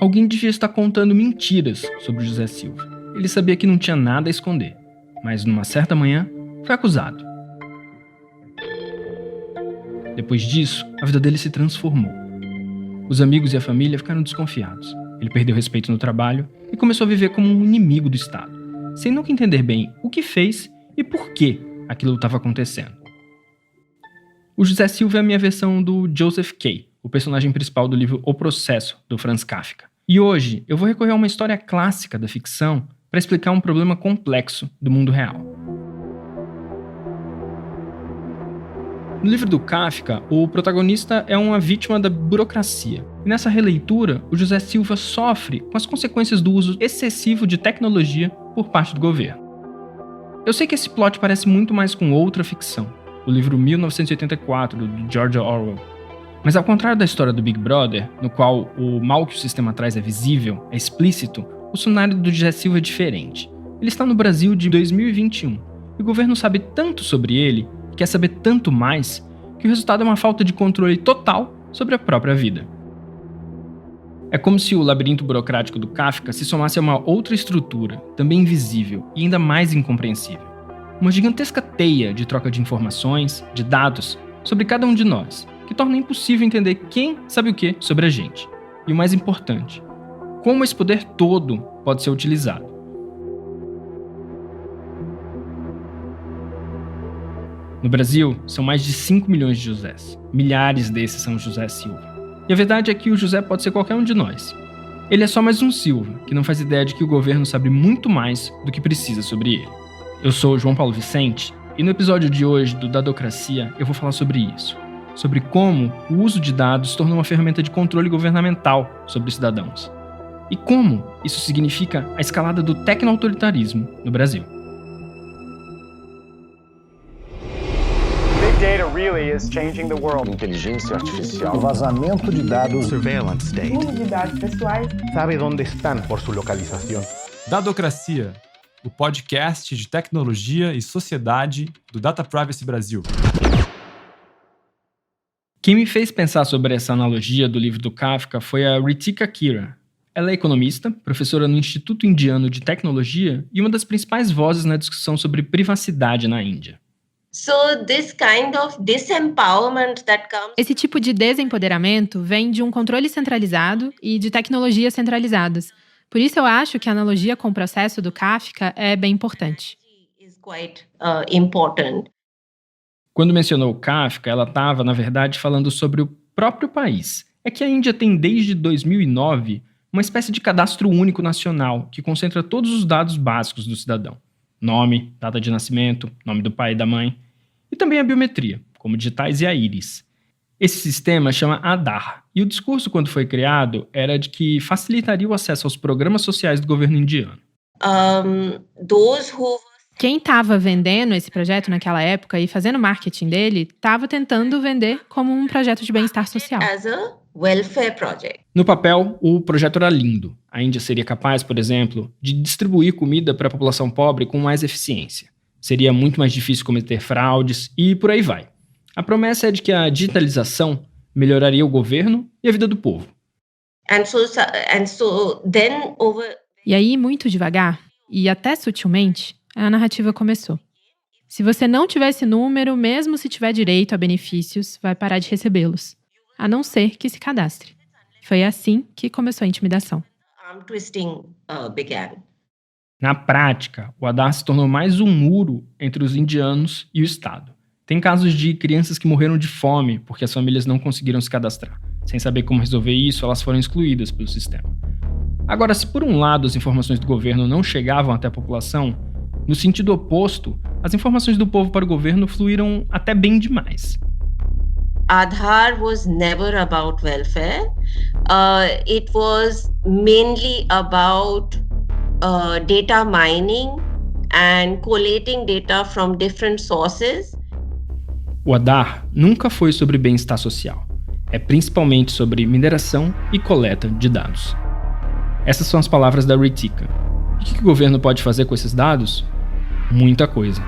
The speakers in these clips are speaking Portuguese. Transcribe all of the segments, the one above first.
Alguém devia estar contando mentiras sobre José Silva. Ele sabia que não tinha nada a esconder, mas numa certa manhã foi acusado. Depois disso, a vida dele se transformou. Os amigos e a família ficaram desconfiados. Ele perdeu respeito no trabalho e começou a viver como um inimigo do Estado, sem nunca entender bem o que fez e por que aquilo estava acontecendo. O José Silva é a minha versão do Joseph K., o personagem principal do livro O Processo, do Franz Kafka. E hoje eu vou recorrer a uma história clássica da ficção para explicar um problema complexo do mundo real. No livro do Kafka, o protagonista é uma vítima da burocracia. E nessa releitura, o José Silva sofre com as consequências do uso excessivo de tecnologia por parte do governo. Eu sei que esse plot parece muito mais com outra ficção, o livro 1984, do George Orwell. Mas ao contrário da história do Big Brother, no qual o mal que o sistema traz é visível, é explícito, o cenário do José Silva é diferente. Ele está no Brasil de 2021, e o governo sabe tanto sobre ele, quer saber tanto mais, que o resultado é uma falta de controle total sobre a própria vida. É como se o labirinto burocrático do Kafka se somasse a uma outra estrutura, também invisível e ainda mais incompreensível. Uma gigantesca teia de troca de informações, de dados, sobre cada um de nós, que torna impossível entender quem sabe o que sobre a gente. E o mais importante, como esse poder todo pode ser utilizado. No Brasil, são mais de 5 milhões de Josés. Milhares desses são José Silva. E a verdade é que o José pode ser qualquer um de nós. Ele é só mais um Silva, que não faz ideia de que o governo sabe muito mais do que precisa sobre ele. Eu sou o João Paulo Vicente, e no episódio de hoje do Dadocracia eu vou falar sobre isso. Sobre como o uso de dados se tornou uma ferramenta de controle governamental sobre os cidadãos. E como isso significa a escalada do tecno-autoritarismo no Brasil. Data really is changing the world. Inteligência artificial. O vazamento de dados. Surveillance state. Uso de dados pessoais. Sabe onde estão por sua localização. Dadocracia, o podcast de tecnologia e sociedade do Data Privacy Brasil. Quem me fez pensar sobre essa analogia do livro do Kafka foi a Ritika Kira. Ela é economista, professora no Instituto Indiano de Tecnologia e uma das principais vozes na discussão sobre privacidade na Índia. Esse tipo de desempoderamento vem de um controle centralizado e de tecnologias centralizadas. Por isso eu acho que a analogia com o processo do Kafka é bem importante. Quando mencionou o Kafka, ela estava, na verdade, falando sobre o próprio país. É que a Índia tem, desde 2009, uma espécie de cadastro único nacional que concentra todos os dados básicos do cidadão. Nome, data de nascimento, nome do pai e da mãe, e também a biometria, como digitais e a íris. Esse sistema chama Aadhaar, e o discurso, quando foi criado, era de que facilitaria o acesso aos programas sociais do governo indiano. Quem estava vendendo esse projeto naquela época e fazendo marketing dele, estava tentando vender como um projeto de bem-estar social. No papel, o projeto era lindo. A Índia seria capaz, por exemplo, de distribuir comida para a população pobre com mais eficiência. Seria muito mais difícil cometer fraudes e por aí vai. A promessa é de que a digitalização melhoraria o governo e a vida do povo. E aí, muito devagar, e até sutilmente, a narrativa começou. Se você não tiver esse número, mesmo se tiver direito a benefícios, vai parar de recebê-los. A não ser que se cadastre. Foi assim que começou a intimidação. Na prática, o Aadhaar se tornou mais um muro entre os indianos e o Estado. Tem casos de crianças que morreram de fome porque as famílias não conseguiram se cadastrar. Sem saber como resolver isso, elas foram excluídas pelo sistema. Agora, se por um lado as informações do governo não chegavam até a população, no sentido oposto, as informações do povo para o governo fluíram até bem demais. Aadhaar was never about welfare. It was mainly about data mining and collating data from different sources. O Aadhaar nunca foi sobre bem-estar social. É principalmente sobre mineração e coleta de dados. Essas são as palavras da Ritika. O que o governo pode fazer com esses dados? Muita coisa.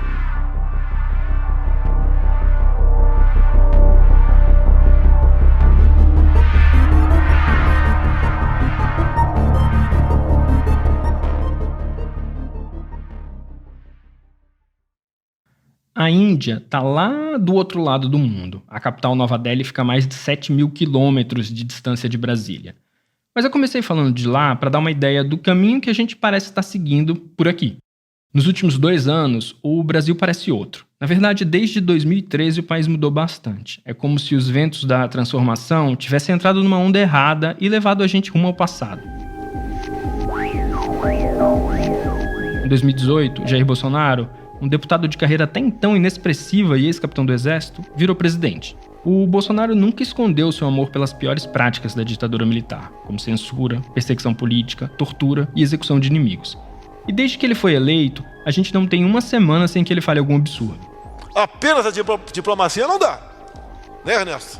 a Índia está lá do outro lado do mundo. A capital Nova Delhi fica a mais de 7.000 quilômetros de distância de Brasília. Mas eu comecei falando de lá para dar uma ideia do caminho que a gente parece estar seguindo por aqui. Nos últimos 2 anos, o Brasil parece outro. Na verdade, desde 2013 o país mudou bastante. É como se os ventos da transformação tivessem entrado numa onda errada e levado a gente rumo ao passado. Em 2018, Jair Bolsonaro, um deputado de carreira até então inexpressiva e ex-capitão do Exército, virou presidente. O Bolsonaro nunca escondeu seu amor pelas piores práticas da ditadura militar, como censura, perseguição política, tortura e execução de inimigos. E desde que ele foi eleito, a gente não tem uma semana sem que ele fale algum absurdo. Apenas a diplomacia não dá, né, Ernesto?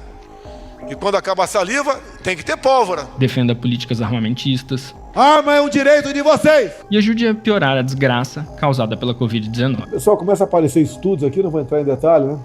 E quando acaba a saliva, tem que ter pólvora. Defenda políticas armamentistas. Arma é um direito de vocês! E ajude a piorar a desgraça causada pela Covid-19. Pessoal, começa a aparecer estudos aqui, não vou entrar em detalhe, né?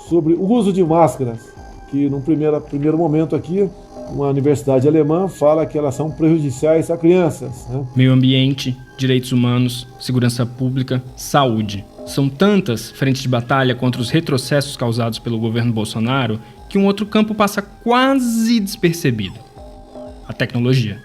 Sobre o uso de máscaras, que num primeiro momento aqui, uma universidade alemã fala que elas são prejudiciais a crianças, né? Meio ambiente, direitos humanos, segurança pública, saúde. São tantas frentes de batalha contra os retrocessos causados pelo governo Bolsonaro que um outro campo passa quase despercebido: a tecnologia.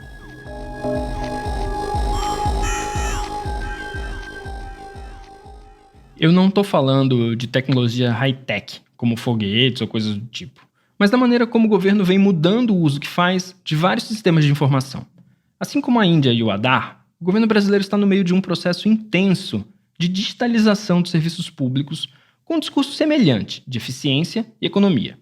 Eu não estou falando de tecnologia high-tech, como foguetes ou coisas do tipo, mas da maneira como o governo vem mudando o uso que faz de vários sistemas de informação. Assim como a Índia e o Aadhaar, o governo brasileiro está no meio de um processo intenso de digitalização dos serviços públicos com um discurso semelhante de eficiência e economia.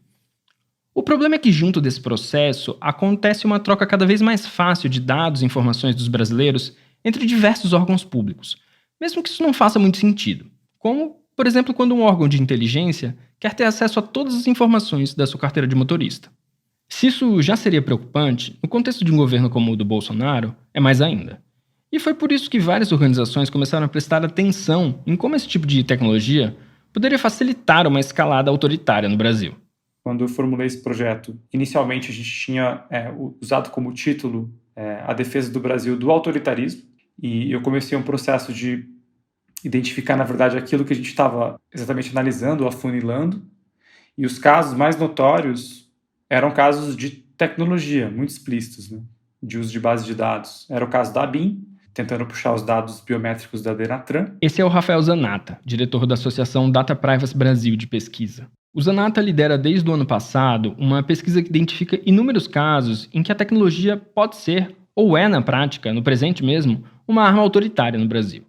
O problema é que, junto desse processo, acontece uma troca cada vez mais fácil de dados e informações dos brasileiros entre diversos órgãos públicos, mesmo que isso não faça muito sentido. Como, por exemplo, quando um órgão de inteligência quer ter acesso a todas as informações da sua carteira de motorista. Se isso já seria preocupante, no contexto de um governo como o do Bolsonaro, é mais ainda. E foi por isso que várias organizações começaram a prestar atenção em como esse tipo de tecnologia poderia facilitar uma escalada autoritária no Brasil. Quando eu formulei esse projeto, inicialmente a gente tinha usado como título a defesa do Brasil do autoritarismo, e eu comecei um processo de identificar, na verdade, aquilo que a gente estava exatamente analisando, afunilando, e os casos mais notórios eram casos de tecnologia, muito explícitos, né? De uso de base de dados. Era o caso da ABIN, tentando puxar os dados biométricos da Denatran. Esse é o Rafael Zanata, diretor da Associação Data Privacy Brasil de pesquisa. O Zanata lidera desde o ano passado uma pesquisa que identifica inúmeros casos em que a tecnologia pode ser, ou é na prática, no presente mesmo, uma arma autoritária no Brasil.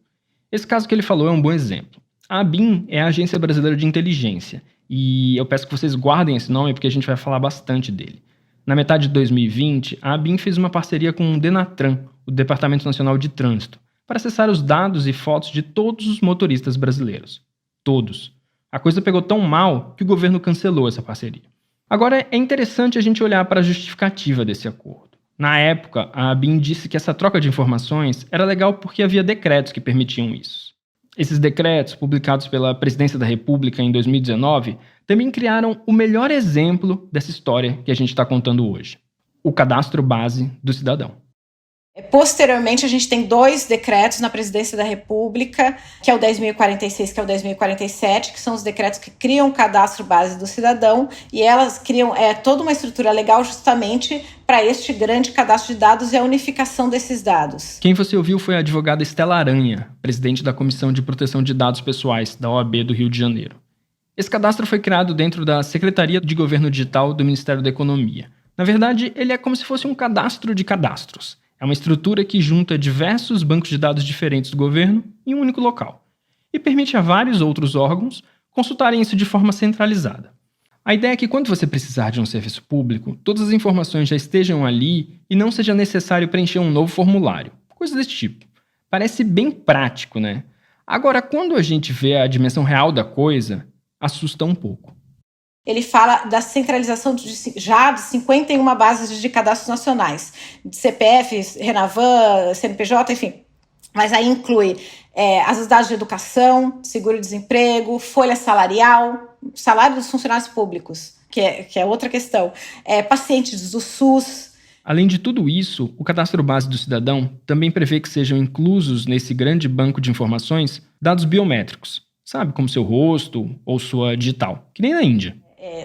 Esse caso que ele falou é um bom exemplo. A ABIN é a Agência Brasileira de Inteligência, e eu peço que vocês guardem esse nome porque a gente vai falar bastante dele. Na metade de 2020, a ABIN fez uma parceria com o Denatran, o Departamento Nacional de Trânsito, para acessar os dados e fotos de todos os motoristas brasileiros. Todos. A coisa pegou tão mal que o governo cancelou essa parceria. Agora, é interessante a gente olhar para a justificativa desse acordo. Na época, a ABIN disse que essa troca de informações era legal porque havia decretos que permitiam isso. Esses decretos, publicados pela Presidência da República em 2019, também criaram o melhor exemplo dessa história que a gente está contando hoje: o Cadastro Base do Cidadão. Posteriormente, a gente tem 2 decretos na Presidência da República, que é o 10.046, que é o 10.047, que são os decretos que criam o Cadastro Base do Cidadão, e elas criam toda uma estrutura legal justamente para este grande cadastro de dados e a unificação desses dados. Quem você ouviu foi a advogada Estela Aranha, presidente da Comissão de Proteção de Dados Pessoais da OAB do Rio de Janeiro. Esse cadastro foi criado dentro da Secretaria de Governo Digital do Ministério da Economia. Na verdade, ele é como se fosse um cadastro de cadastros. É uma estrutura que junta diversos bancos de dados diferentes do governo em um único local e permite a vários outros órgãos consultarem isso de forma centralizada. A ideia é que quando você precisar de um serviço público, todas as informações já estejam ali e não seja necessário preencher um novo formulário, coisa desse tipo. Parece bem prático, né? Agora, quando a gente vê a dimensão real da coisa, assusta um pouco. Ele fala da centralização já de 51 bases de cadastros nacionais, de CPF, Renavan, CNPJ, enfim. Mas aí inclui as dados de educação, seguro-desemprego, folha salarial, salário dos funcionários públicos, que é outra questão, pacientes do SUS. Além de tudo isso, o Cadastro Base do Cidadão também prevê que sejam inclusos nesse grande banco de informações dados biométricos. sabe, como seu rosto ou sua digital, que nem na Índia.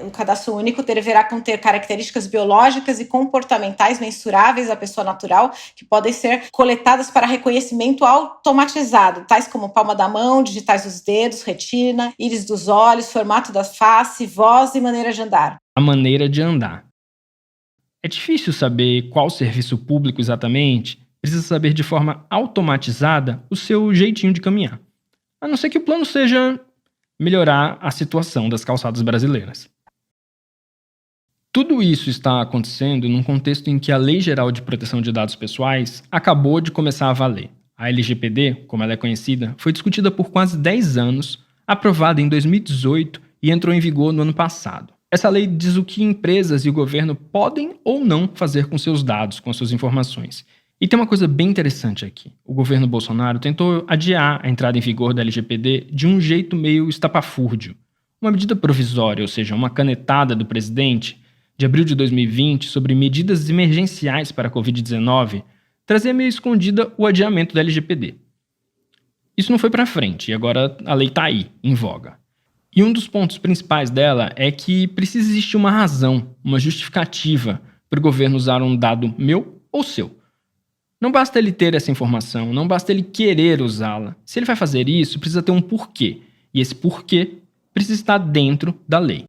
O cadastro único deverá conter características biológicas e comportamentais mensuráveis à pessoa natural que podem ser coletadas para reconhecimento automatizado, tais como palma da mão, digitais dos dedos, retina, íris dos olhos, formato da face, voz e maneira de andar. A maneira de andar. É difícil saber qual serviço público exatamente precisa saber de forma automatizada o seu jeitinho de caminhar. A não ser que o plano seja melhorar a situação das calçadas brasileiras. Tudo isso está acontecendo num contexto em que a Lei Geral de Proteção de Dados Pessoais acabou de começar a valer. A LGPD, como ela é conhecida, foi discutida por quase 10 anos, aprovada em 2018 e entrou em vigor no ano passado. Essa lei diz o que empresas e o governo podem ou não fazer com seus dados, com suas informações. E tem uma coisa bem interessante aqui. O governo Bolsonaro tentou adiar a entrada em vigor da LGPD de um jeito meio estapafúrdio. Uma medida provisória, ou seja, uma canetada do presidente, de abril de 2020, sobre medidas emergenciais para a Covid-19, trazia meio escondida o adiamento da LGPD. Isso não foi para frente e agora a lei está aí, em voga. E um dos pontos principais dela é que precisa existir uma razão, uma justificativa para o governo usar um dado meu ou seu. Não basta ele ter essa informação, não basta ele querer usá-la. Se ele vai fazer isso, precisa ter um porquê. E esse porquê precisa estar dentro da lei.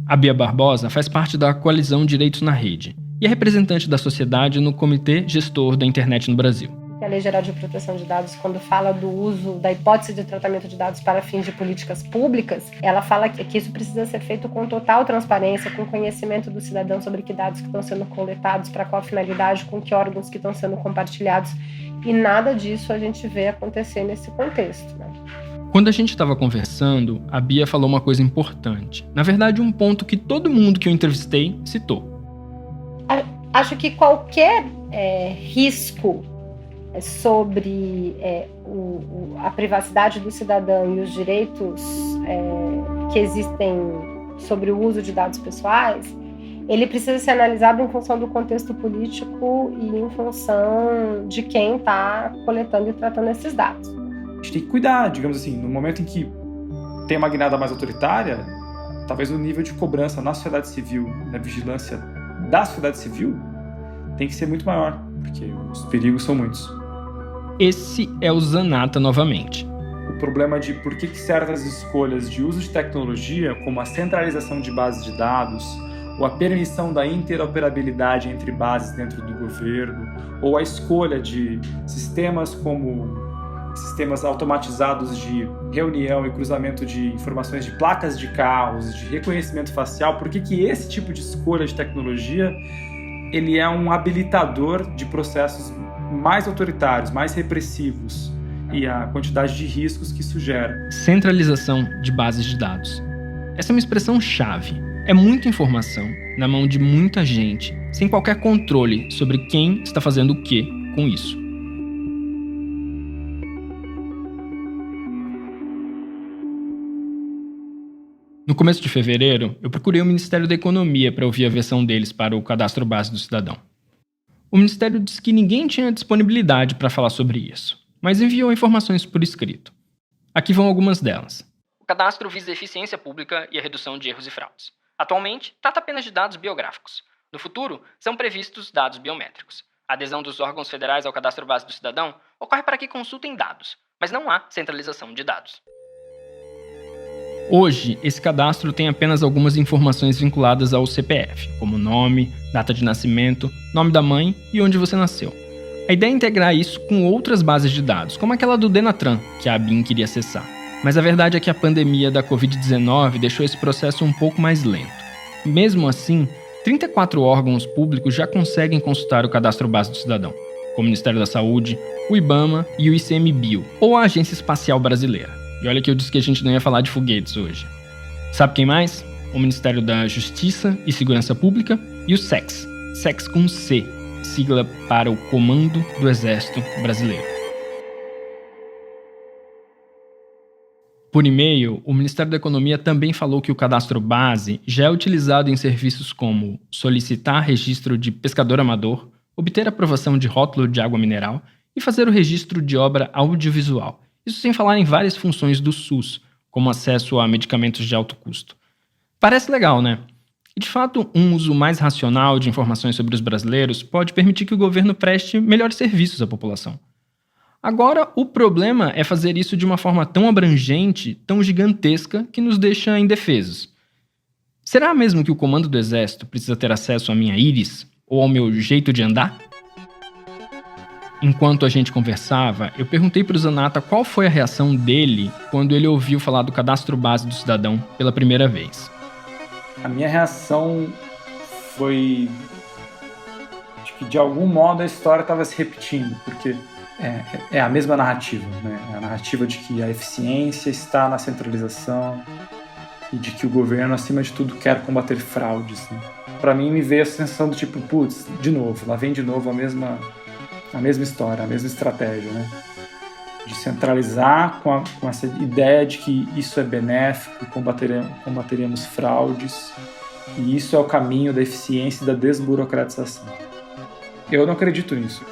A Bia Barbosa faz parte da Coalizão Direitos na Rede e é representante da sociedade no Comitê Gestor da Internet no Brasil. A Lei Geral de Proteção de Dados, quando fala do uso da hipótese de tratamento de dados para fins de políticas públicas, ela fala que isso precisa ser feito com total transparência, com conhecimento do cidadão sobre que dados que estão sendo coletados, para qual finalidade, com que órgãos que estão sendo compartilhados. E nada disso a gente vê acontecer nesse contexto, né? Quando a gente estava conversando, a Bia falou uma coisa importante. Na verdade, um ponto que todo mundo que eu entrevistei citou. Acho que qualquer risco sobre a privacidade do cidadão e os direitos que existem sobre o uso de dados pessoais, ele precisa ser analisado em função do contexto político e em função de quem está coletando e tratando esses dados. A gente tem que cuidar, digamos assim, no momento em que tem uma guinada mais autoritária, talvez o nível de cobrança na sociedade civil, na vigilância da sociedade civil, tem que ser muito maior, porque os perigos são muitos. Esse é o Zanata novamente. O problema de por que certas escolhas de uso de tecnologia, como a centralização de bases de dados, ou a permissão da interoperabilidade entre bases dentro do governo, ou a escolha de sistemas como sistemas automatizados de reunião e cruzamento de informações de placas de carros, de reconhecimento facial, por que esse tipo de escolha de tecnologia ele é um habilitador de processos mais autoritários, mais repressivos e a quantidade de riscos que isso gera. Centralização de bases de dados. Essa é uma expressão-chave. É muita informação na mão de muita gente, sem qualquer controle sobre quem está fazendo o que com isso. No começo de fevereiro, eu procurei o Ministério da Economia para ouvir a versão deles para o Cadastro Base do Cidadão. O Ministério disse que ninguém tinha disponibilidade para falar sobre isso, mas enviou informações por escrito. Aqui vão algumas delas. O cadastro visa a eficiência pública e a redução de erros e fraudes. Atualmente, trata apenas de dados biográficos. No futuro, são previstos dados biométricos. A adesão dos órgãos federais ao Cadastro Base do Cidadão ocorre para que consultem dados, mas não há centralização de dados. Hoje, esse cadastro tem apenas algumas informações vinculadas ao CPF, como nome, data de nascimento, nome da mãe e onde você nasceu. A ideia é integrar isso com outras bases de dados, como aquela do Denatran, que a ABIN queria acessar. Mas a verdade é que a pandemia da Covid-19 deixou esse processo um pouco mais lento. Mesmo assim, 34 órgãos públicos já conseguem consultar o Cadastro Base do Cidadão, como o Ministério da Saúde, o IBAMA e o ICMBio, ou a Agência Espacial Brasileira. E olha que eu disse que a gente não ia falar de foguetes hoje. Sabe quem mais? O Ministério da Justiça e Segurança Pública e o SEX. SEX com C, sigla para o Comando do Exército Brasileiro. Por e-mail, o Ministério da Economia também falou que o cadastro base já é utilizado em serviços como solicitar registro de pescador amador, obter aprovação de rótulo de água mineral e fazer o registro de obra audiovisual. Isso sem falar em várias funções do SUS, como acesso a medicamentos de alto custo. Parece legal, né? E, de fato, um uso mais racional de informações sobre os brasileiros pode permitir que o governo preste melhores serviços à população. Agora, o problema é fazer isso de uma forma tão abrangente, tão gigantesca, que nos deixa indefesos. Será mesmo que o comando do Exército precisa ter acesso à minha íris ou ao meu jeito de andar? Enquanto a gente conversava, eu perguntei para o Zanata qual foi a reação dele quando ele ouviu falar do Cadastro Base do Cidadão pela primeira vez. A minha reação foi de que, de algum modo, a história estava se repetindo, porque é a mesma narrativa, né? É a narrativa de que a eficiência está na centralização e de que o governo, acima de tudo, quer combater fraudes, né? Para mim, me veio a sensação do tipo, putz, de novo, lá vem de novo a mesma história, a mesma estratégia, né? De centralizar com essa ideia de que isso é benéfico, combateremos fraudes, e isso é o caminho da eficiência e da desburocratização. Eu não acredito nisso.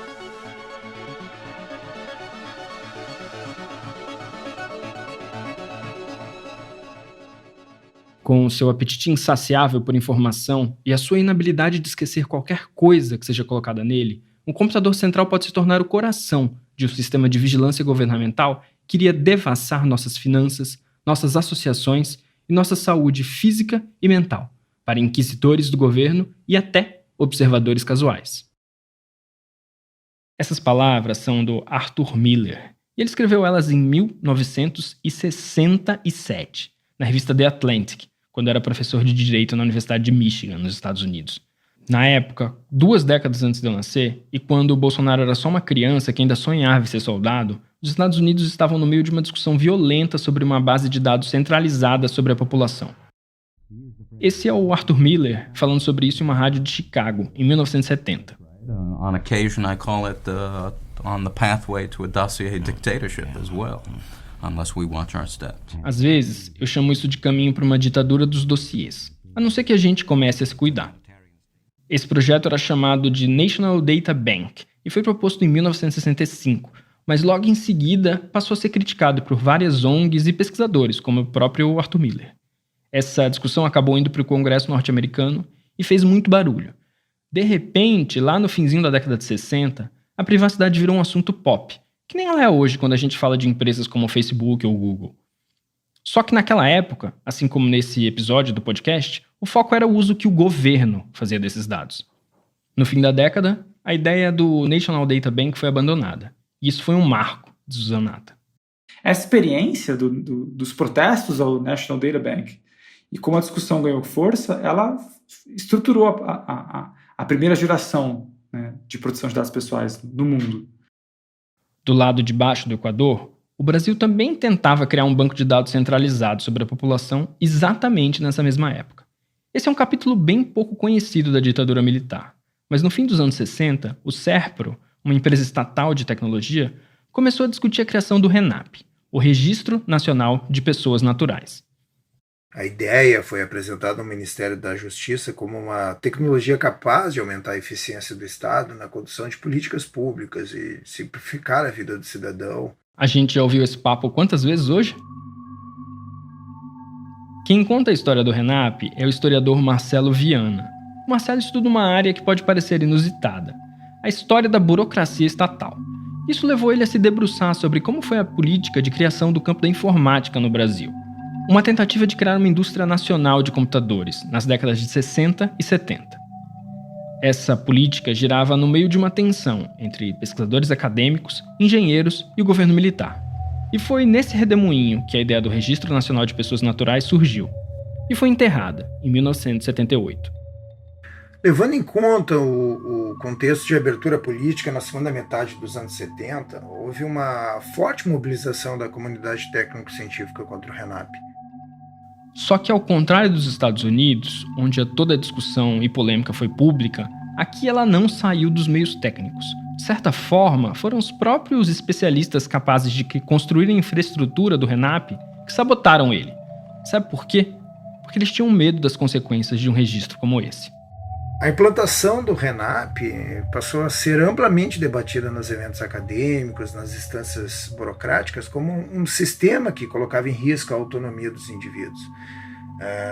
Com seu apetite insaciável por informação e a sua inabilidade de esquecer qualquer coisa que seja colocada nele, um computador central pode se tornar o coração de um sistema de vigilância governamental que iria devassar nossas finanças, nossas associações e nossa saúde física e mental, para inquisitores do governo e até observadores casuais. Essas palavras são do Arthur Miller, e ele escreveu elas em 1967, na revista The Atlantic, quando era professor de Direito na Universidade de Michigan, nos Estados Unidos. Na época, 2 décadas antes de eu nascer, e quando o Bolsonaro era só uma criança que ainda sonhava em ser soldado, os Estados Unidos estavam no meio de uma discussão violenta sobre uma base de dados centralizada sobre a população. Esse é o Arthur Miller falando sobre isso em uma rádio de Chicago, em 1970. On occasion, I call it on the pathway to a dossier dictatorship as well, unless we watch our steps. Às vezes, eu chamo isso de caminho para uma ditadura dos dossiês, a não ser que a gente comece a se cuidar. Esse projeto era chamado de National Data Bank e foi proposto em 1965, mas logo em seguida passou a ser criticado por várias ONGs e pesquisadores, como o próprio Arthur Miller. Essa discussão acabou indo para o Congresso norte-americano e fez muito barulho. De repente, lá no finzinho da década de 60, a privacidade virou um assunto pop, que nem ela é hoje quando a gente fala de empresas como o Facebook ou o Google. Só que naquela época, assim como nesse episódio do podcast, o foco era o uso que o governo fazia desses dados. No fim da década, a ideia do National Data Bank foi abandonada. E isso foi um marco, diz o Zanata. Essa experiência dos protestos ao National Data Bank e como a discussão ganhou força, ela estruturou a primeira geração, né, de proteção de dados pessoais no mundo. Do lado de baixo do Equador, o Brasil também tentava criar um banco de dados centralizado sobre a população exatamente nessa mesma época. Esse é um capítulo bem pouco conhecido da ditadura militar, mas no fim dos anos 60, o SERPRO, uma empresa estatal de tecnologia, começou a discutir a criação do RENAP, o Registro Nacional de Pessoas Naturais. A ideia foi apresentada ao Ministério da Justiça como uma tecnologia capaz de aumentar a eficiência do Estado na condução de políticas públicas e simplificar a vida do cidadão. A gente já ouviu esse papo quantas vezes hoje? Quem conta a história do RENAP é o historiador Marcelo Viana. O Marcelo estuda uma área que pode parecer inusitada, a história da burocracia estatal. Isso levou ele a se debruçar sobre como foi a política de criação do campo da informática no Brasil. Uma tentativa de criar uma indústria nacional de computadores, nas décadas de 60 e 70. Essa política girava no meio de uma tensão entre pesquisadores acadêmicos, engenheiros e o governo militar. E foi nesse redemoinho que a ideia do Registro Nacional de Pessoas Naturais surgiu. E foi enterrada, em 1978. Levando em conta o contexto de abertura política na segunda metade dos anos 70, houve uma forte mobilização da comunidade técnico-científica contra o RENAP. Só que, ao contrário dos Estados Unidos, onde toda a discussão e polêmica foi pública, aqui ela não saiu dos meios técnicos. De certa forma, foram os próprios especialistas capazes de construir a infraestrutura do RENAP que sabotaram ele. Sabe por quê? Porque eles tinham medo das consequências de um registro como esse. A implantação do RENAP passou a ser amplamente debatida nos eventos acadêmicos, nas instâncias burocráticas, como um sistema que colocava em risco a autonomia dos indivíduos.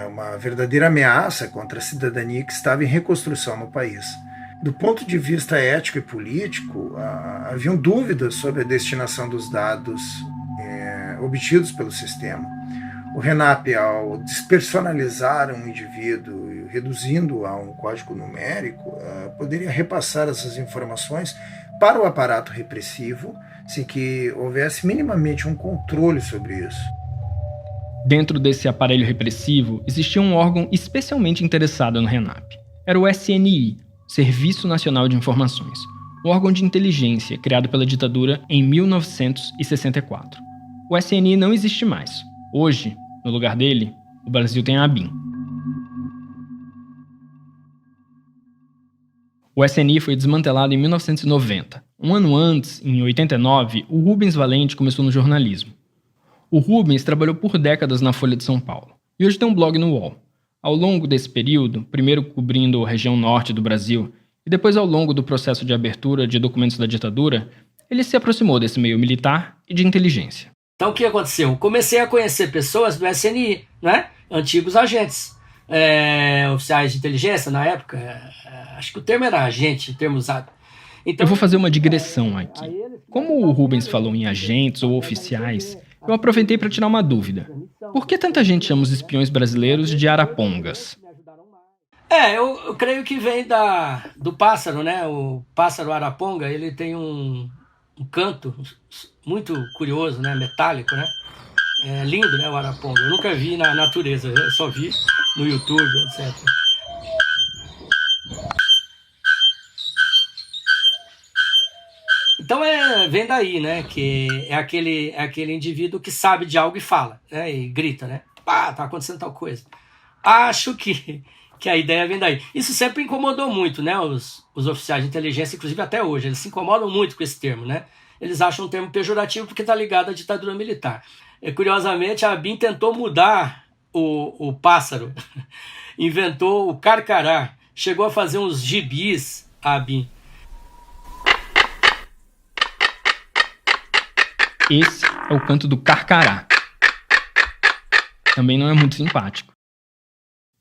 Uma verdadeira ameaça contra a cidadania que estava em reconstrução no país. Do ponto de vista ético e político, haviam dúvidas sobre a destinação dos dados obtidos pelo sistema. O RENAP, ao despersonalizar um indivíduo, reduzindo-o a um código numérico, poderia repassar essas informações para o aparato repressivo, sem que houvesse minimamente um controle sobre isso. Dentro desse aparelho repressivo, existia um órgão especialmente interessado no RENAP. Era o SNI, Serviço Nacional de Informações, um órgão de inteligência criado pela ditadura em 1964. O SNI não existe mais. Hoje, no lugar dele, o Brasil tem a ABIN. O SNI foi desmantelado em 1990. Um ano antes, em 89, o Rubens Valente começou no jornalismo. O Rubens trabalhou por décadas na Folha de São Paulo e hoje tem um blog no UOL. Ao longo desse período, primeiro cobrindo a região norte do Brasil e depois ao longo do processo de abertura de documentos da ditadura, ele se aproximou desse meio militar e de inteligência. Então o que aconteceu? Comecei a conhecer pessoas do SNI, né? Antigos agentes, oficiais de inteligência na época, acho que o termo era agente, o termo usado. Então, eu vou fazer uma digressão aqui. Como o Rubens falou em agentes ou oficiais, eu aproveitei para tirar uma dúvida. Por que tanta gente chama os espiões brasileiros de arapongas? Eu creio que vem do pássaro, né? O pássaro araponga, ele tem um canto muito curioso, né? Metálico, né? É lindo, né? O araponga. Eu nunca vi na natureza, eu só vi no YouTube, etc. Então vem daí, né? Que é aquele indivíduo que sabe de algo e fala, né? E grita, né? Tá acontecendo tal coisa. Acho que a ideia vem daí. Isso sempre incomodou muito, né? Os oficiais de inteligência, inclusive até hoje, eles se incomodam muito com esse termo, né? Eles acham um termo pejorativo porque está ligado à ditadura militar. Curiosamente, a ABIN tentou mudar o pássaro, inventou o carcará, chegou a fazer uns gibis, a ABIN. Esse é o canto do carcará. Também não é muito simpático.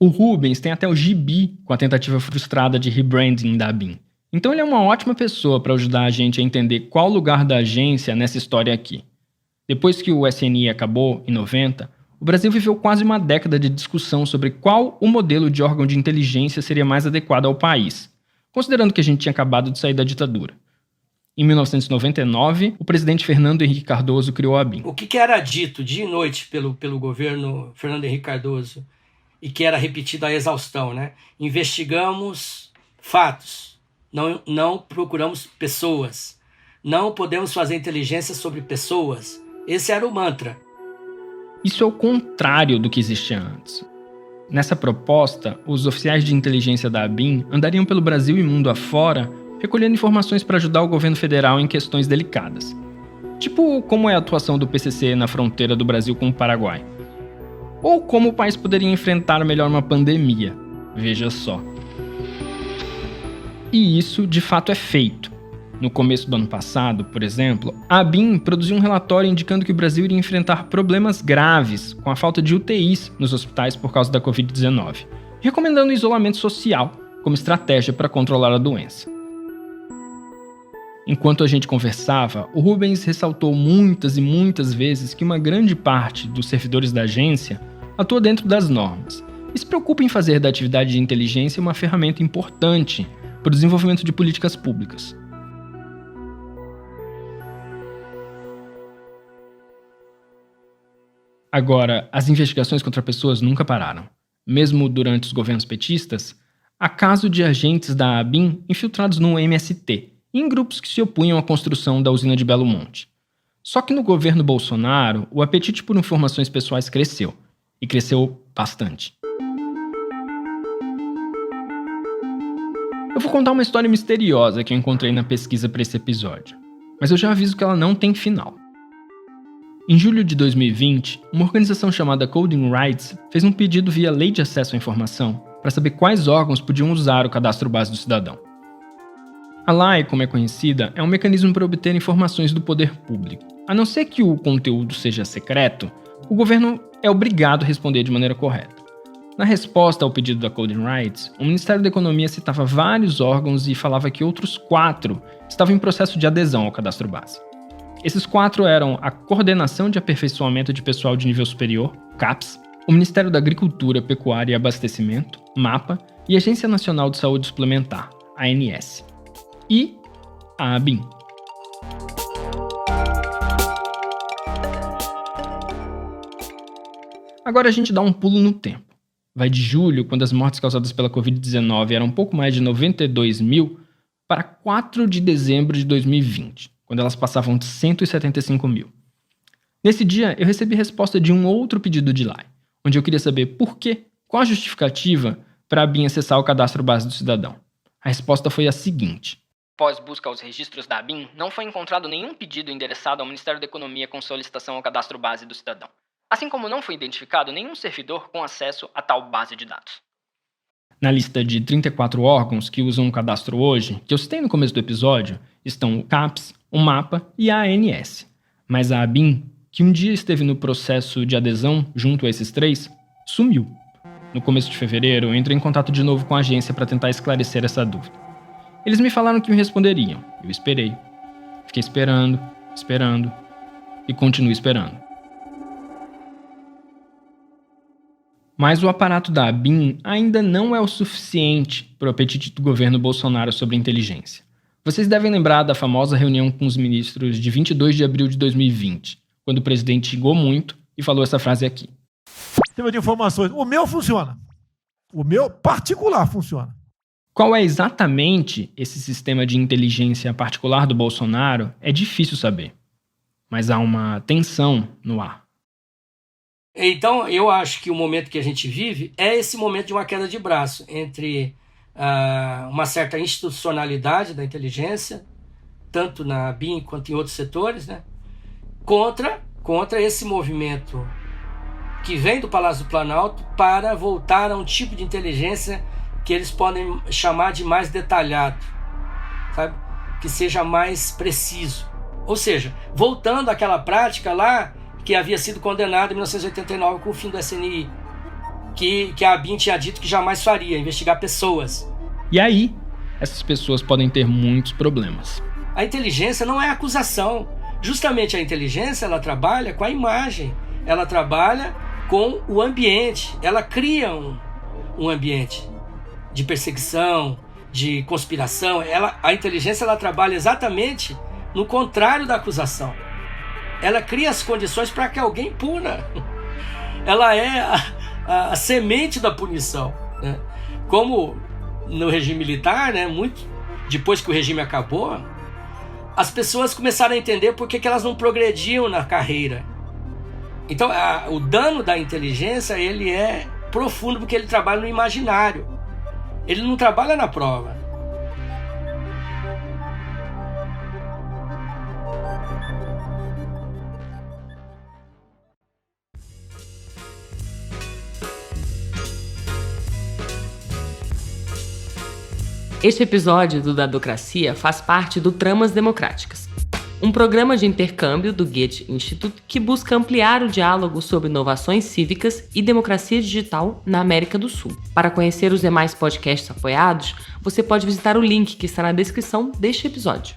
O Rubens tem até o gibi com a tentativa frustrada de rebranding da ABIN. Então ele é uma ótima pessoa para ajudar a gente a entender qual o lugar da agência nessa história aqui. Depois que o SNI acabou, em 90, o Brasil viveu quase uma década de discussão sobre qual o modelo de órgão de inteligência seria mais adequado ao país, considerando que a gente tinha acabado de sair da ditadura. Em 1999, o presidente Fernando Henrique Cardoso criou a ABIN. O que era dito dia e noite pelo governo Fernando Henrique Cardoso e que era repetido à exaustão, né? Investigamos fatos. Não procuramos pessoas. Não podemos fazer inteligência sobre pessoas. Esse era o mantra. Isso é o contrário do que existia antes. Nessa proposta, os oficiais de inteligência da ABIN andariam pelo Brasil e mundo afora, recolhendo informações para ajudar o governo federal em questões delicadas. Tipo como é a atuação do PCC na fronteira do Brasil com o Paraguai. Ou como o país poderia enfrentar melhor uma pandemia. Veja só. E isso, de fato, é feito. No começo do ano passado, por exemplo, a ABIN produziu um relatório indicando que o Brasil iria enfrentar problemas graves com a falta de UTIs nos hospitais por causa da Covid-19, recomendando o isolamento social como estratégia para controlar a doença. Enquanto a gente conversava, o Rubens ressaltou muitas e muitas vezes que uma grande parte dos servidores da agência atua dentro das normas e se preocupa em fazer da atividade de inteligência uma ferramenta importante para o desenvolvimento de políticas públicas. Agora, as investigações contra pessoas nunca pararam. Mesmo durante os governos petistas, há caso de agentes da ABIN infiltrados no MST, em grupos que se opunham à construção da usina de Belo Monte. Só que no governo Bolsonaro, o apetite por informações pessoais cresceu, e cresceu bastante. Eu vou contar uma história misteriosa que eu encontrei na pesquisa para esse episódio, mas eu já aviso que ela não tem final. Em julho de 2020, uma organização chamada Coding Rights fez um pedido via Lei de Acesso à Informação para saber quais órgãos podiam usar o cadastro base do cidadão. A LAI, como é conhecida, é um mecanismo para obter informações do poder público. A não ser que o conteúdo seja secreto, o governo é obrigado a responder de maneira correta. Na resposta ao pedido da Coding Rights, o Ministério da Economia citava vários órgãos e falava que outros 4 estavam em processo de adesão ao cadastro base. Esses 4 eram a Coordenação de Aperfeiçoamento de Pessoal de Nível Superior, CAPES, o Ministério da Agricultura, Pecuária e Abastecimento, MAPA, e a Agência Nacional de Saúde Suplementar, ANS, e a ABIN. Agora a gente dá um pulo no tempo. Vai de julho, quando as mortes causadas pela Covid-19 eram um pouco mais de 92 mil, para 4 de dezembro de 2020, quando elas passavam de 175 mil. Nesse dia, eu recebi resposta de um outro pedido de LAI, onde eu queria saber por quê, qual a justificativa para a ABIN acessar o cadastro base do cidadão. A resposta foi a seguinte. Após busca aos registros da ABIN, não foi encontrado nenhum pedido endereçado ao Ministério da Economia com solicitação ao cadastro base do cidadão. Assim como não foi identificado nenhum servidor com acesso a tal base de dados. Na lista de 34 órgãos que usam o cadastro hoje, que eu citei no começo do episódio, estão o CAPES, o MAPA e a ANS. Mas a ABIN, que um dia esteve no processo de adesão junto a esses 3, sumiu. No começo de fevereiro, eu entrei em contato de novo com a agência para tentar esclarecer essa dúvida. Eles me falaram que me responderiam. Eu esperei. Fiquei esperando e continuo esperando. Mas o aparato da ABIN ainda não é o suficiente para o apetite do governo Bolsonaro sobre inteligência. Vocês devem lembrar da famosa reunião com os ministros de 22 de abril de 2020, quando o presidente xingou muito e falou essa frase aqui. Sistema de informações. O meu funciona. O meu particular funciona. Qual é exatamente esse sistema de inteligência particular do Bolsonaro é difícil saber. Mas há uma tensão no ar. Então, eu acho que o momento que a gente vive é esse momento de uma queda de braço entre uma certa institucionalidade da inteligência, tanto na ABIN quanto em outros setores, né, contra esse movimento que vem do Palácio do Planalto para voltar a um tipo de inteligência que eles podem chamar de mais detalhado, sabe? Que seja mais preciso. Ou seja, voltando àquela prática lá que havia sido condenado em 1989 com o fim do SNI, que a ABIN tinha dito que jamais faria, investigar pessoas. E aí, essas pessoas podem ter muitos problemas. A inteligência não é acusação. Justamente a inteligência, ela trabalha com a imagem, ela trabalha com o ambiente, ela cria um ambiente de perseguição, de conspiração. A inteligência ela trabalha exatamente no contrário da acusação. Ela cria as condições para que alguém puna. Ela é a semente da punição, né? Como no regime militar, né, muito depois que o regime acabou, as pessoas começaram a entender por que elas não progrediam na carreira. Então, o dano da inteligência ele é profundo porque ele trabalha no imaginário. Ele não trabalha na prova. Este episódio do Dadocracia faz parte do Tramas Democráticas, um programa de intercâmbio do Goethe Institute que busca ampliar o diálogo sobre inovações cívicas e democracia digital na América do Sul. Para conhecer os demais podcasts apoiados, você pode visitar o link que está na descrição deste episódio.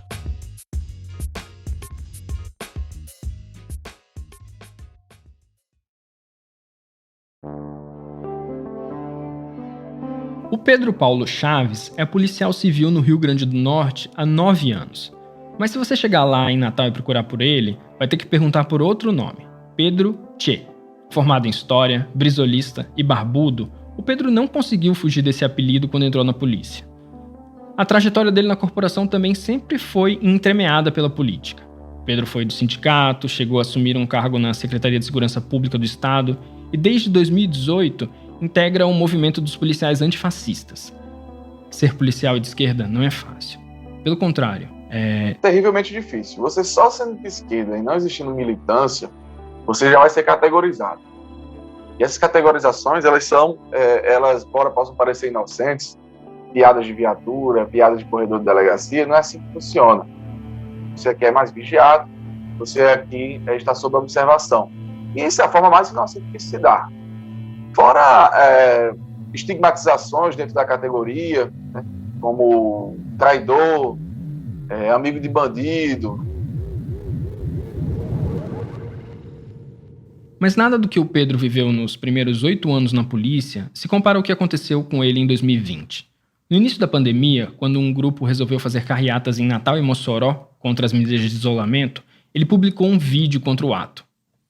O Pedro Paulo Chaves é policial civil no Rio Grande do Norte há 9 anos. Mas se você chegar lá em Natal e procurar por ele, vai ter que perguntar por outro nome, Pedro Che. Formado em História, brisolista e barbudo, o Pedro não conseguiu fugir desse apelido quando entrou na polícia. A trajetória dele na corporação também sempre foi entremeada pela política. Pedro foi do sindicato, chegou a assumir um cargo na Secretaria de Segurança Pública do Estado e desde 2018 integra o movimento dos policiais antifascistas. Ser policial de esquerda não é fácil. Pelo contrário, é terrivelmente difícil. Você só sendo de esquerda e não existindo militância, você já vai ser categorizado. E essas categorizações, elas embora possam parecer inocentes, piadas de viatura, piadas de corredor de delegacia, não é assim que funciona. Você aqui é mais vigiado, você aqui está sob observação. E essa é a forma mais inocente que se dá. Fora estigmatizações dentro da categoria, né, como traidor, amigo de bandido. Mas nada do que o Pedro viveu nos primeiros 8 anos na polícia se compara ao que aconteceu com ele em 2020. No início da pandemia, quando um grupo resolveu fazer carreatas em Natal e Mossoró contra as medidas de isolamento, ele publicou um vídeo contra o ato.